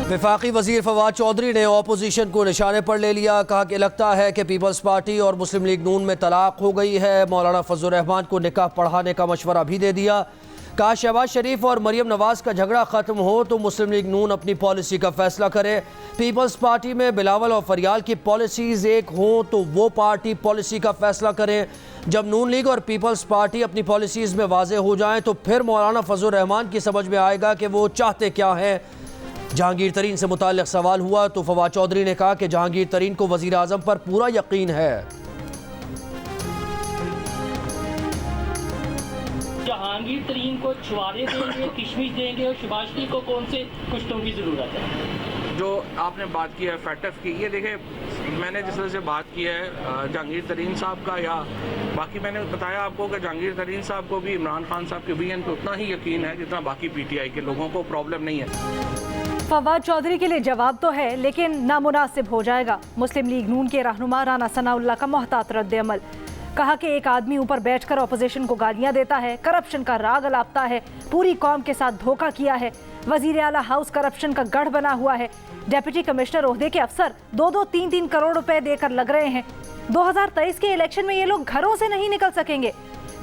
वफाकी वजीर फवाद चौधरी ने अपोजिशन को निशाने पर ले लिया। कहा कि लगता है कि पीपल्स पार्टी और मुस्लिम लीग नून में तलाक हो गई है। मौलाना फजल रहमान को निकाह पढ़ाने का मशवरा भी दे दिया। कहा शहबाज शरीफ और मरियम नवाज का झगड़ा खत्म हो तो मुस्लिम लीग नून अपनी पॉलिसी का फैसला करे। पीपल्स पार्टी में बिलावल और फरियाल की पॉलिसीज एक हों तो वो पार्टी पॉलिसी का फैसला करे। जब नून लीग और पीपल्स पार्टी अपनी पॉलिसीज में वाजे हो जाएं तो फिर मौलाना फजल रहमान की समझ में आएगा कि वो चाहते क्या हैं। जहांगीर तरीन से मुताल्लिक़ सवाल हुआ तो फवाद चौधरी ने कहा कि जहांगीर तरीन को वज़ीर आज़म पर पूरा यकीन है। जहांगीर तरीन को छुआरे देंगे, किशमिश देंगे और शहबाज शरीफ को कौन से कुश्तों की ज़रूरत है? जो आपने बात की है फैक्टर्स की, ये देखें, मैंने जिस तरह से बात की है जहांगीर तरीन साहब का, या बाकी मैंने बताया आपको कि जहांगीर तरीन साहब को भी इमरान खान साहब के वीएन पे उतना ही यकीन है जितना बाकी पीटीआई के लोगों को। प्रॉब्लम नहीं है। फवाद चौधरी के लिए जवाब तो है लेकिन नामुनासिब हो जाएगा। मुस्लिम लीग नून के रहनुमा राना सनाउल्लाह का मोहतात रद्द-ए-अमल। कहा कि एक आदमी ऊपर बैठकर अपोजिशन को गालियां देता है, करप्शन का राग अलापता है, पूरी कौम के साथ धोखा किया है। वजीर आला हाउस करप्शन का गढ़ बना हुआ है। डेप्यूटी कमिश्नर ओहदे के अफसर 2-2, 3-3 करोड़ रुपए देकर लग रहे हैं। 2023 के इलेक्शन में ये लोग घरों से नहीं निकल सकेंगे।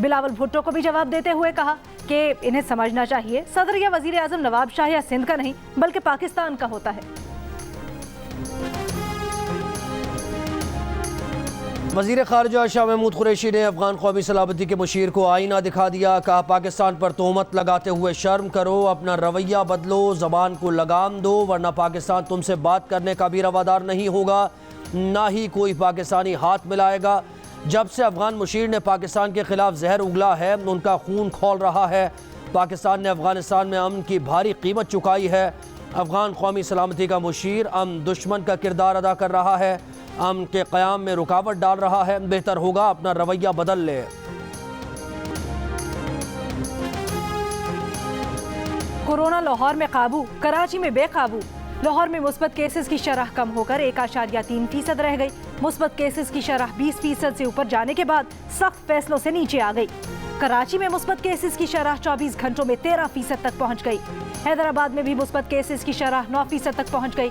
बिलावल भुट्टो को भी जवाब देते हुए कहा कि इन्हें समझना चाहिए सदर या वजीर आजम नवाब शाह या सिंध का नहीं बल्कि पाकिस्तान का होता है। वज़ीर ख़ारिजा शाह महमूद कुरैशी ने अफगान कौमी सलामती के मुशीर को आईना दिखा दिया। कहा पाकिस्तान पर तोहमत लगाते हुए शर्म करो, अपना रवैया बदलो, ज़बान को लगाम दो वरना पाकिस्तान तुमसे बात करने का भी रवादार नहीं होगा, ना ही कोई पाकिस्तानी हाथ मिलाएगा। जब से अफगान मुशीर ने पाकिस्तान के खिलाफ जहर उगला है उनका खून खौल रहा है। पाकिस्तान ने अफगानिस्तान में अमन की भारी कीमत चुकाई है। अफगान कौमी सलामती का मुशीर अमन दुश्मन का किरदार अदा कर रहा है, अमन के क़याम में रुकावट डाल रहा है। बेहतर होगा अपना रवैया बदल ले। कोरोना लाहौर में काबू, कराची में बेकाबू। लाहौर में मुस्बत केसेस की शरह कम होकर 1.3% रह गई। मुस्बत केसेस की शरह 20% से ऊपर जाने के बाद सख्त फैसलों से नीचे आ गई। कराची में मुस्बत केसेस की शरह 24 घंटों में 13% तक पहुंच गई। हैदराबाद में भी मुस्बत केसेस की शरह 9% तक पहुंच गई।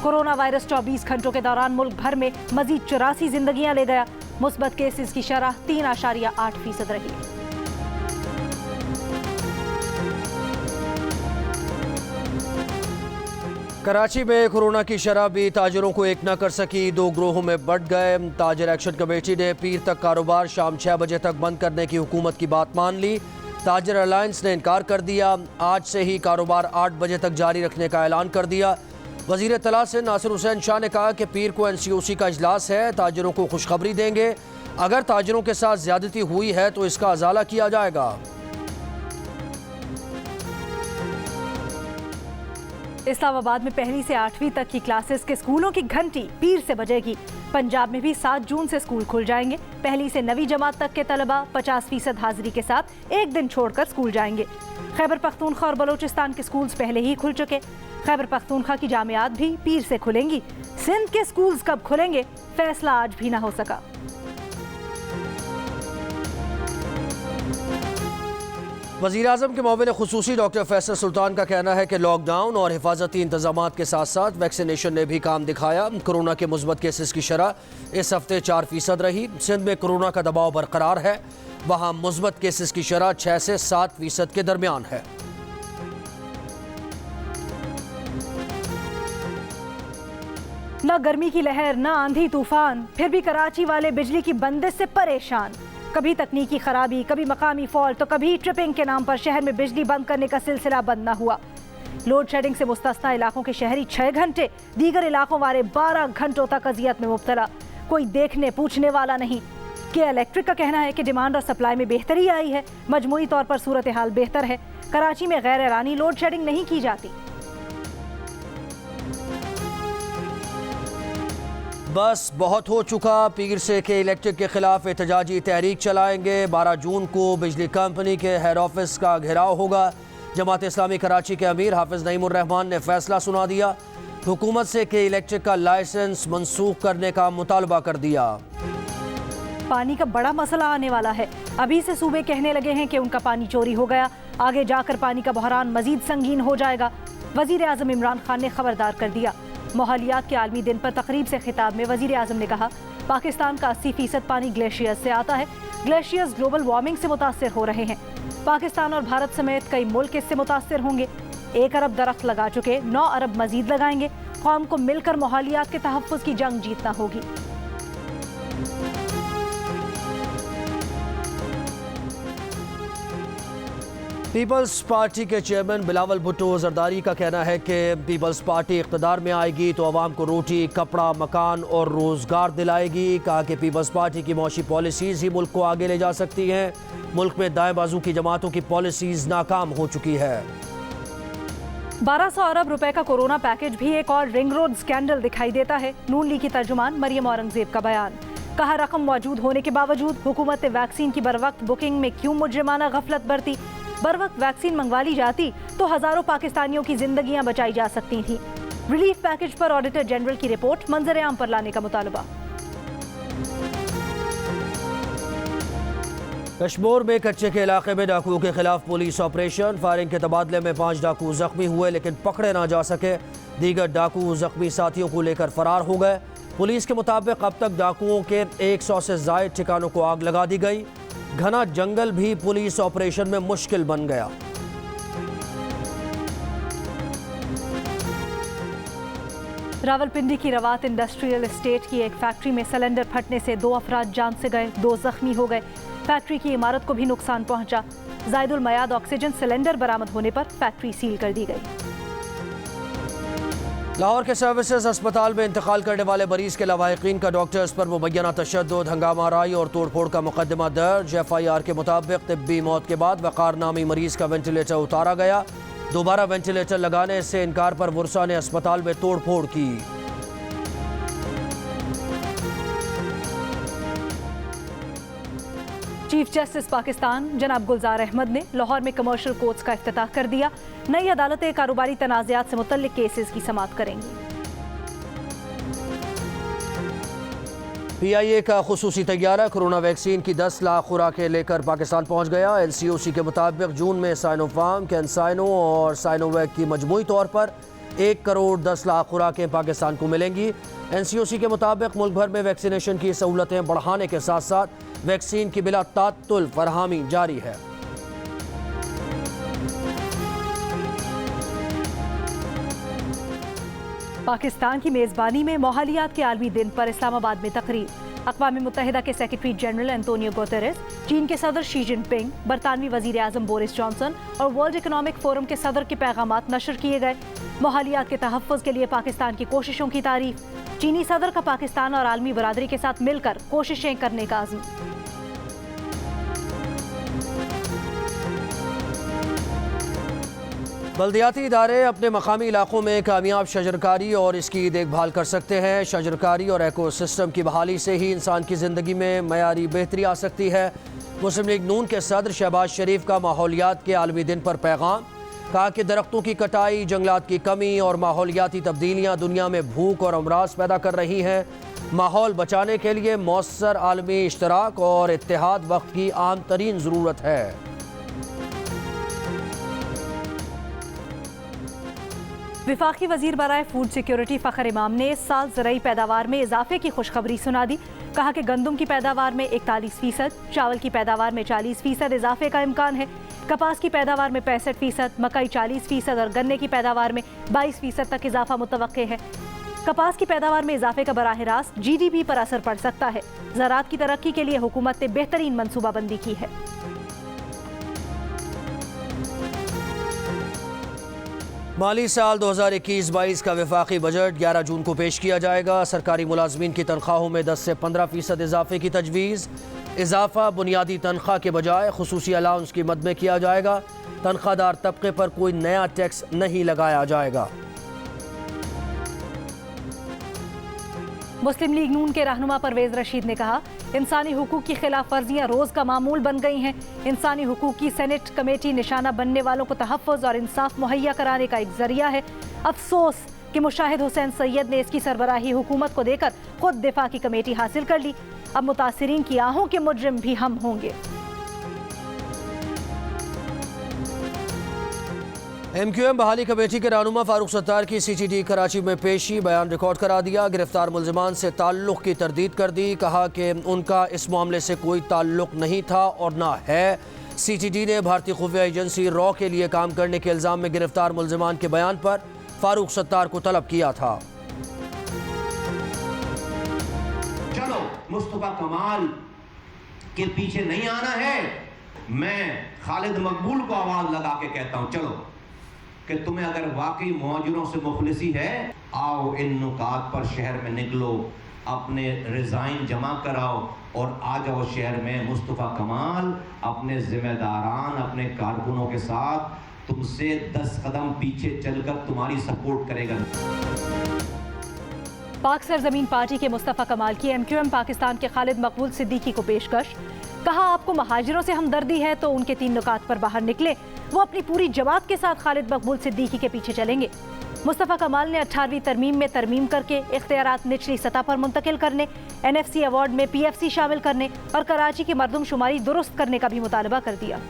कोरोना वायरस 24 घंटों के दौरान मुल्क भर में मजीद 84 जिंदगियां ले गया। मुस्बत केसेस की शरह 3.8% रही। कराची में कोरोना की शरह भी ताजरों को एक न कर सकी, 2 ग्रोहों में बढ़ गए। ताजर एक्शन कमेटी ने पीर तक कारोबार शाम 6 बजे तक बंद करने की हुकूमत की बात मान ली। ताजर अलायंस ने इनकार कर दिया। आज से ही कारोबार 8 बजे तक जारी रखने का ऐलान कर दिया। वजीर इत्तला से नासिर हुसैन शाह ने कहा कि पीर को NCOC का इजलास है, ताजरों को खुशखबरी देंगे। अगर ताजरों के साथ ज्यादती हुई है तो इसका अजाला किया जाएगा। इस्लामाबाद में 1ली से 8वीं तक की क्लासेस के स्कूलों की घंटी पीर से बजेगी। पंजाब में भी 7 जून से स्कूल खुल जाएंगे। 1ली से 9वीं जमात तक के तलबा 50% हाजिरी के साथ एक दिन छोड़कर स्कूल जाएंगे। खैबर पख्तूनख्वा और बलोचिस्तान के स्कूल्स पहले ही खुल चुके। खैबर पख्तूनख्वा की जामियात भी पीर से खुलेंगी। सिंध के स्कूल्स कब खुलेंगे फैसला आज भी ना हो सका। वज़ीर आज़म के मोमिन खुसूसी डॉक्टर फैसल सुल्तान का कहना है कि लॉकडाउन और हिफाजती इंतजामात के साथ साथ वैक्सीनेशन ने भी काम दिखाया। कोरोना के मुस्बत केसेस की शरह इस हफ्ते 4% रही। सिंध में कोरोना का दबाव बरकरार है, वहाँ मुस्बत केसेस की शरह 6 से 7% के दरमियान है। न गर्मी की लहर न आंधी तूफान, फिर भी कराची वाले बिजली की बंदिश से परेशान। कभी तकनीकी खराबी, कभी मकामी फॉल्ट तो कभी ट्रिपिंग के नाम पर शहर में बिजली बंद करने का सिलसिला बंद न हुआ। लोड शेडिंग से मुस्तस्ना इलाकों के शहरी 6 घंटे, दीगर इलाकों वाले 12 घंटों तक अजियत में मुब्तला। कोई देखने पूछने वाला नहीं। के इलेक्ट्रिक का कहना है कि डिमांड और सप्लाई में बेहतरी आई है, मजमूई तौर पर सूरत हाल बेहतर है। कराची में गैर ऐलानी लोड शेडिंग नहीं की जाती। बस बहुत हो चुका, पीर से के इलेक्ट्रिक के खिलाफ एहतजाजी तहरीक चलाएंगे। 12 जून को बिजली कंपनी के हेड ऑफिस का घेराव होगा। जमात इस्लामी कराची के अमीर हाफिज नईमुर रहमान ने फैसला सुना दिया। हुकूमत से के इलेक्ट्रिक का लाइसेंस मनसूख करने का मुतालबा कर दिया। पानी का बड़ा मसला आने वाला है। अभी से सूबे कहने लगे हैं कि उनका पानी चोरी हो गया, आगे जाकर पानी का बहरान मजीद संगीन हो जाएगा। वजीर आजम इमरान खान ने खबरदार कर दिया। माहौलियात के आलमी दिन पर तकरीब से खिताब में वजीर आजम ने कहा, पाकिस्तान का 80% पानी ग्लेशियर्स से आता है। ग्लेशियर्स ग्लोबल वार्मिंग से मुतासर हो रहे हैं। पाकिस्तान और भारत समेत कई मुल्क इससे मुतासर होंगे। 1 अरब दरख्त लगा चुके, 9 अरब मजीद लगाएंगे। कौम को मिलकर माहौलियात के तहफ़्फ़ुज़ की जंग जीतना होगी। पीपल्स पार्टी के चेयरमैन बिलावल भुट्टो जरदारी का कहना है कि पीपल्स पार्टी इक़्तिदार में आएगी तो आवाम को रोटी, कपड़ा, मकान और रोज़गार दिलाएगी। कहा कि पीपल्स पार्टी की मौशी पॉलिसीज़ ही मुल्क को आगे ले जा सकती हैं। मुल्क में दाएं बाजू की जमातों की पॉलिसीज़ नाकाम हो चुकी है। 1200 अरब रुपए का कोरोना पैकेज भी एक और रिंग रोड स्कैंडल दिखाई देता है। नून लीग की तर्जुमान मरियम औरंगजेब का बयान। कहा, रकम मौजूद होने के बावजूद हुकूमत ने वैक्सीन की बरवक्त बुकिंग में क्यों मुजरिमाना गफलत बरती। बरवक्त वैक्सीन मंगवा ली जाती तो हजारों पाकिस्तानियों की जिंदगियां बचाई जा सकती थी। रिलीफ पैकेज पर ऑडिटर जनरल की रिपोर्ट मंजर आम पर लाने का मुतालबा। कश्मीर में कच्चे के इलाके में डाकुओं के खिलाफ पुलिस ऑपरेशन। फायरिंग के तबादले में 5 डाकू जख्मी हुए लेकिन पकड़े ना जा सके। दीगर डाकू जख्मी साथियों को लेकर फरार हो गए। पुलिस के मुताबिक अब तक डाकुओं के 100 से ज़ायद ठिकानों को आग लगा दी गई। घना जंगल भी पुलिस ऑपरेशन में मुश्किल बन गया। रावलपिंडी की रवात इंडस्ट्रियल एस्टेट की एक फैक्ट्री में सिलेंडर फटने से 2 अफराद जान से गए, 2 जख्मी हो गए। फैक्ट्री की इमारत को भी नुकसान पहुंचा। जायदुल मयाद ऑक्सीजन सिलेंडर बरामद होने पर फैक्ट्री सील कर दी गई। लाहौर के सर्विसेज अस्पताल में इंतकाल करने वाले मरीज के लवाहिकीन का डॉक्टर्स पर मुबैना तशद्दुद, हंगामा आराई और तोड़फोड़ का मुकदमा दर्ज। FIR के मुताबिक तिब्बी मौत के बाद वक़ार नामी मरीज का वेंटिलेटर उतारा गया। दोबारा वेंटिलेटर लगाने से इनकार पर वर्षा ने अस्पताल में तोड़फोड़ की। चीफ जस्टिस पाकिस्तान जनाब गुलजार अहमद ने लाहौर में कमर्शियल कोर्ट्स का इफ्तिताह कर दिया। नई अदालतें कारोबारी तनाज़ात से मुतल्लिक केसेस की समाअत करेंगी। PIA का खुसूसी तैयारा कोरोना वैक्सीन की 10 लाख खुराकें लेकर पाकिस्तान पहुंच गया। LCOC के मुताबिक जून में साइनोफार्म, कैंसाइनो और साइनोवैक की मजमूई तौर पर 1 करोड़ 10 लाख खुराकें पाकिस्तान को मिलेंगी। NCOC के मुताबिक मुल्क भर में वैक्सीनेशन की सहूलतें बढ़ाने के साथ साथ वैक्सीन की बिला तात्तुल फरहमी जारी है। पाकिस्तान की मेज़बानी में माहौलियात के आलमी दिन पर इस्लामाबाद में तकरीब। अक़वाम मुत्तहिदा के सेक्रेटरी जनरल एंटोनियो गुतेरेस, चीन के सदर शी जिनपिंग, बरतानवी वज़ीर आज़म बोरिस जॉनसन और वर्ल्ड इकनॉमिक फोरम के सदर के पैगामात नशर किए गए। माहौलियात के तहफ़्फ़ुज़ के लिए पाकिस्तान की कोशिशों की तारीफ। चीनी सदर का पाकिस्तान और आलमी बरादरी के साथ मिलकर कोशिशें करने का अज़्म। बल्दियाती इदारे अपने मकामी इलाकों में कामयाब शजरकारी और इसकी देखभाल कर सकते हैं। शजरकारी और एकोसिस्टम की बहाली से ही इंसान की ज़िंदगी में मयारी बेहतरी आ सकती है। मुस्लिम लीग नून के सदर शहबाज शरीफ का माहौलियात के आलमी दिन पर पैगाम। कहा कि दरख्तों की कटाई, जंगलात की कमी और माहौलियाती तब्दीलियाँ दुनिया में भूख और अमराज पैदा कर रही हैं। माहौल बचाने के लिए मौसर आलमी इश्तराक और इत्तेहाद वक्त की आम तरीन ज़रूरत है। विफाकी वजीर बराए फूड सिक्योरिटी फ़खर इमाम ने इस साल ज़राई पैदावार में इजाफे की खुशखबरी सुना दी। कहा कि गंदम की पैदावार में 41%, चावल की पैदावार में 40% इजाफे का इम्कान है। कपास की पैदावार में 65%, मकई 40% और गन्ने की पैदावार में 22% तक इजाफा मुतवक्के है। कपास की पैदावार में इजाफे का बराह रास्त GDP पर असर पड़ सकता है। ज़राअत की तरक्की के लिए हुकूमत ने बेहतरीन मनसूबाबंदी की है। माली साल 2021-22 का वफाकी बजट 11 जून को पेश किया जाएगा। सरकारी मुलाजमीन की तनख्वाहों में 10 से 15% इजाफे की तजवीज़। इजाफा बुनियादी तनख्वाह के बजाय खुसूसी अलाउंस की मद में किया जाएगा। तनख्वाहदार तबके पर कोई नया टैक्स नहीं लगाया जाएगा। मुस्लिम लीग नून के रहनुमा परवेज रशीद ने कहा, इंसानी हुकूक की खिलाफ वर्जियाँ रोज़ का मामूल बन गई हैं। इंसानी हुकूक की सेनेट कमेटी निशाना बनने वालों को तहफ़्फ़ुज़ और इंसाफ मुहैया कराने का एक जरिया है। अफसोस कि मुशाहिद हुसैन सैयद ने इसकी सरबराही हुकूमत को देकर खुद दिफा की कमेटी हासिल कर ली। अब मुतासिरीन की आहों के मुजरिम भी हम होंगे। MQM बहाली कमेटी के रहनुमा फारूक सत्तार की CCD कराची में पेशी, बयान रिकॉर्ड करा दिया। गिरफ्तार मुल्जिमान से ताल्लुक़ की तरदीद कर दी। कहा कि उनका इस मामले से कोई ताल्लुक़ नहीं था और ना है। CCD ने भारतीय खुफिया एजेंसी रॉ के लिए काम करने के इल्ज़ाम में गिरफ्तार मुल्जिमान के बयान पर फारूक सत्तार को तलब किया था। चलो मुस्तफा कमाल के पीछे नहीं आना है। मैं खालिद मकबूल को आवाज लगा के कहता हूं, चलो कि तुम्हें अगर वाकई मुहाजिरों से मुखलिसी है, आओ इन नुकात पर शहर में निकलो, अपने रिजाइन जमा कराओ और आ जाओ शहर में। मुस्तफा कमाल अपने जिम्मेदारान, अपने कारकुनों के साथ तुमसे 10 कदम पीछे चलकर तुम्हारी सपोर्ट करेगा। पाक सरजमीन पार्टी के मुस्तफ़ा कमाल की MQM पाकिस्तान के खालिद मकबूल सिद्दीकी को पेशकश। कहा, आपको महाजिरों से हमदर्दी है तो उनके 3 नुकात पर बाहर निकले। वो अपनी पूरी जमात के साथ खालिद मकबूल सिद्दीकी के पीछे चलेंगे। मुस्तफ़ा कमाल ने 18वीं तरमीम में तरमीम करके इख्तियारात निचली सतह पर मुंतकिल करने, NFC अवार्ड में PFC शामिल करने और कराची की मरदमशुमारी दुरुस्त करने का भी मुतालबा कर दिया।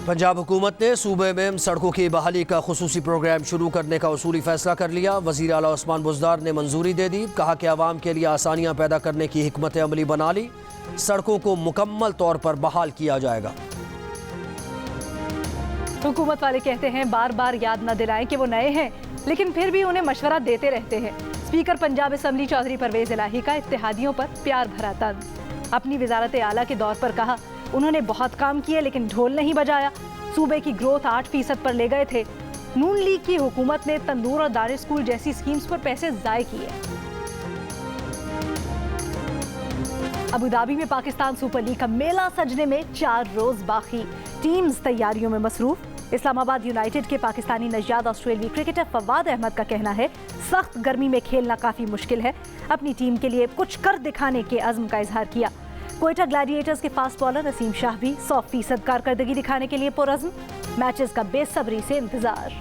पंजाब हुकूमत ने सूबे में सड़कों की बहाली का खुसूसी प्रोग्राम शुरू करने का उसूली फैसला कर लिया। वज़ीर आला उस्मान बुज़दार ने मंजूरी दे दी। कहा कि आवाम के लिए आसानियां पैदा करने की हिकमत अमली बना ली। सड़कों को मुकम्मल तौर पर बहाल किया जाएगा। हुकूमत वाले कहते हैं बार बार याद न दिलाएं कि वो नए हैं, लेकिन फिर भी उन्हें मशवरा देते रहते हैं। स्पीकर पंजाब असम्बली चौधरी परवेज इलाही का इत्तेहादियों पर प्यार भरा तंज। अपनी वजारत आला के दौर पर कहा, उन्होंने बहुत काम किए लेकिन ढोल नहीं बजाया। सूबे की ग्रोथ 8% पर ले गए थे। नून लीग की हुकूमत ने तंदूर और दानिश स्कूल जैसी स्कीम्स पर पैसे ज़ाय किए। अबू धाबी में पाकिस्तान सुपर लीग का मेला सजने में 4 रोज बाकी। टीम्स तैयारियों में मसरूफ। इस्लामाबाद यूनाइटेड के पाकिस्तानी नजाद ऑस्ट्रेलियाई क्रिकेटर फवाद अहमद का कहना है, सख्त गर्मी में खेलना काफी मुश्किल है। अपनी टीम के लिए कुछ कर दिखाने के अज़्म का इजहार किया। कोयटा ग्लैडिएटर्स के फास्ट बॉलर नसीम शाह भी 100% कारकर्दगी दिखाने के लिए पुरअज़्म। मैचेस का बेसब्री से इंतजार।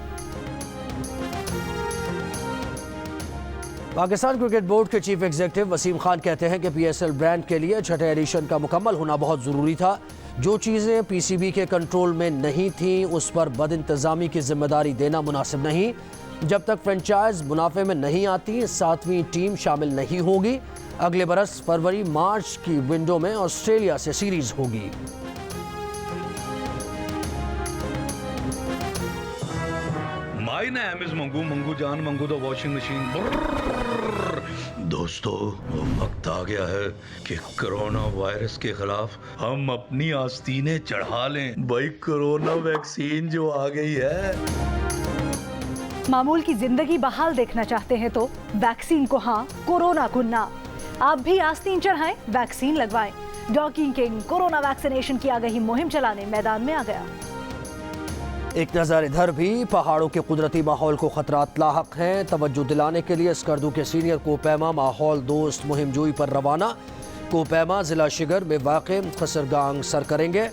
पाकिस्तान क्रिकेट बोर्ड के चीफ एग्जीक्यूटिव वसीम खान कहते हैं कि PSL ब्रांड के लिए 6ठे एडिशन का मुकम्मल होना बहुत ज़रूरी था। जो चीज़ें PCB के कंट्रोल में नहीं थीं उस पर बदइंतज़ामी की जिम्मेदारी देना मुनासिब नहीं। जब तक फ्रेंचाइज मुनाफे में नहीं आती 7वीं टीम शामिल नहीं होगी। अगले बरस फरवरी मार्च की विंडो में ऑस्ट्रेलिया से सीरीज होगी। My name is Mangu Mangu जान मंगू द वॉशिंग मशीन। दोस्तों, वक्त आ गया है कि कोरोना वायरस के खिलाफ हम अपनी आस्तीनें चढ़ा लें। भाई, कोरोना वैक्सीन जो आ गई है। मामूल की जिंदगी बहाल देखना चाहते हैं तो वैक्सीन को हाँ, कोरोना को ना। आप भी आस्तीन चढ़ाएं, वैक्सीन लगवाएं। डॉकिंग किंग कोरोना वैक्सीनेशन की आगाही मुहिम चलाने मैदान में आ गया। एक नज़र इधर भी पहाड़ों के कुदरती माहौल को खतरात लाहक हैं। तवज्जो दिलाने के लिए स्कर्दू के सीनियर कोपैमा माहौल दोस्त मुहिम जोई पर रवाना। कोपैमा जिला शिगर में वाक़ खसरगांग सर करेंगे।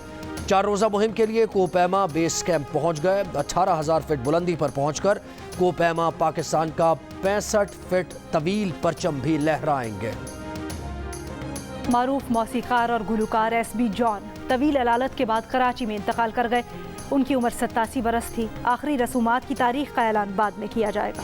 4 रोज़ा मुहिम के लिए कोपैमा बेस कैंप पहुँच गए। 18,000 फीट बुलंदी पर पहुँचकर कोपैमा पाकिस्तान का 65 फीट तवील परचम भी लहराएंगे। मारूफ मौसीकार और गुलकार SB जॉन तवील अलालत के बाद कराची में इंतकाल कर गए। उनकी उम्र 87 बरस थी। आखिरी रसूमात की तारीख का ऐलान बाद में किया जाएगा।